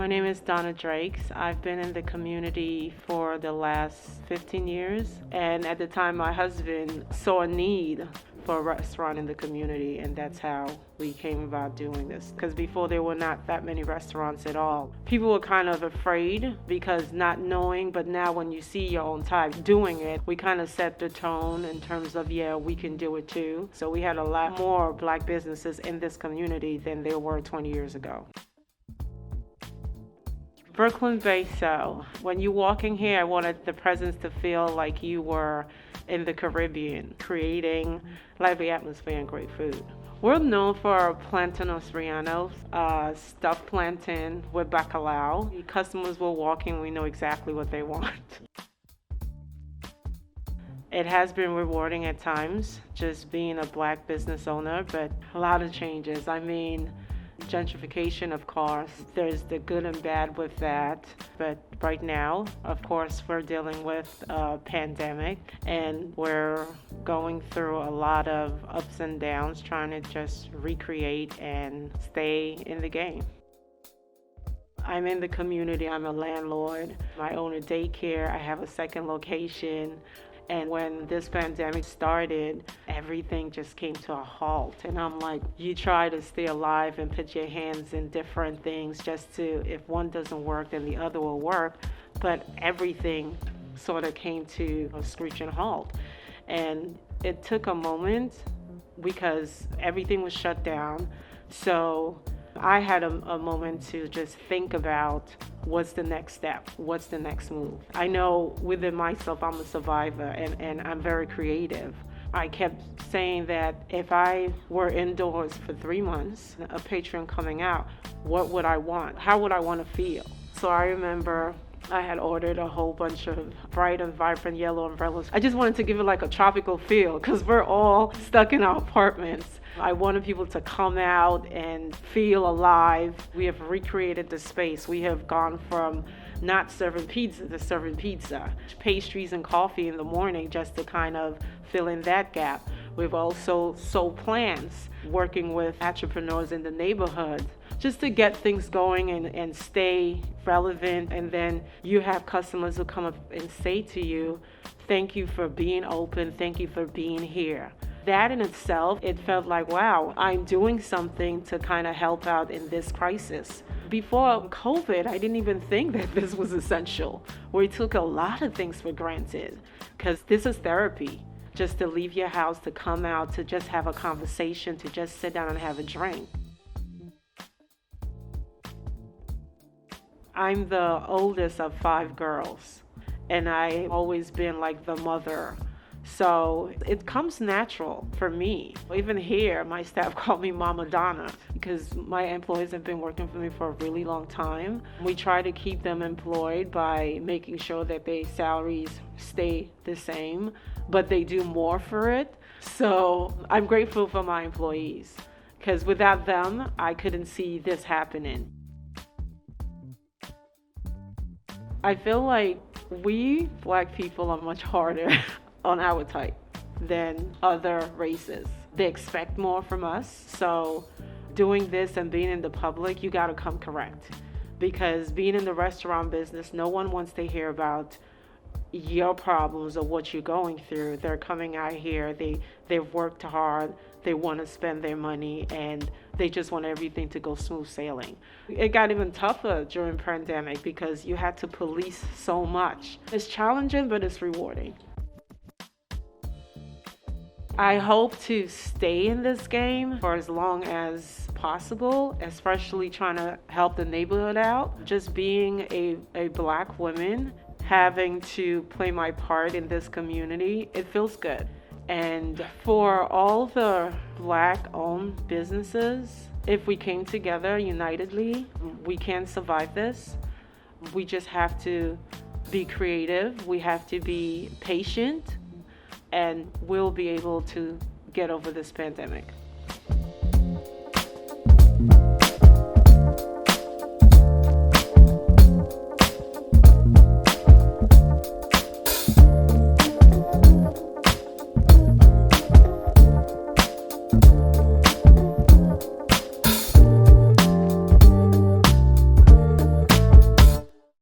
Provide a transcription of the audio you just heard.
My name is Donna Drakes. I've been in the community for the last 15 years. And at the time, my husband saw a need for a restaurant in the community, and that's how we came about doing this. Because before, there were not that many restaurants at all. People were kind of afraid because not knowing, but now when you see your own type doing it, we kind of set the tone in terms of, yeah, we can do it too. So we had a lot more Black businesses in this community than there were 20 years ago. Brooklyn Beso. When you walk in here, I wanted the presence to feel like you were in the Caribbean, creating lively atmosphere and great food. We're known for our plantanos rellenos, stuffed plantain with bacalao. The customers will walk in, we know exactly what they want. It has been rewarding at times, just being a Black business owner, but a lot of changes. I mean, gentrification, of course, there's the good and bad with that, but right now, of course, we're dealing with a pandemic and we're going through a lot of ups and downs, trying to just recreate and stay in the game. I'm in the community, I'm a landlord, I own a daycare, I have a second location. And when this pandemic started, everything just came to a halt. And I'm like, you try to stay alive and put your hands in different things just to, if one doesn't work, then the other will work. But everything sort of came to a screeching halt. And it took a moment because everything was shut down. So I had a moment to just think about what's the next step, what's the next move. I know within myself I'm a survivor and I'm very creative. I kept saying that if I were indoors for 3 months, a patron coming out, what would I want? How would I want to feel? So I remember I had ordered a whole bunch of bright and vibrant yellow umbrellas. I just wanted to give it like a tropical feel because we're all stuck in our apartments. I wanted people to come out and feel alive. We have recreated the space. We have gone from not serving pizza to serving pizza, pastries and coffee in the morning just to kind of fill in that gap. We've also sold plants, working with entrepreneurs in the neighborhood just to get things going and stay relevant. And then you have customers who come up and say to you, thank you for being open, thank you for being here. That in itself, it felt like, wow, I'm doing something to kind of help out in this crisis. Before COVID, I didn't even think that this was essential. We took a lot of things for granted because this is therapy. Just to leave your house, to come out, to just have a conversation, to just sit down and have a drink. I'm the oldest of 5 girls, and I've always been like the mother. So it comes natural for me. Even here, my staff call me Mama Donna because my employees have been working for me for a really long time. We try to keep them employed by making sure that their salaries stay the same, but they do more for it. So I'm grateful for my employees because without them, I couldn't see this happening. I feel like we Black people are much harder on our type than other races. They expect more from us. So doing this and being in the public, you gotta come correct. Because being in the restaurant business, no one wants to hear about your problems or what you're going through. They're coming out here, they've worked hard, they wanna spend their money, and they just want everything to go smooth sailing. It got even tougher during pandemic because you had to police so much. It's challenging, but it's rewarding. I hope to stay in this game for as long as possible, especially trying to help the neighborhood out. Just being a Black woman, having to play my part in this community, it feels good. And for all the Black-owned businesses, if we came together unitedly, we can survive this. We just have to be creative. We have to be patient. And we'll be able to get over this pandemic.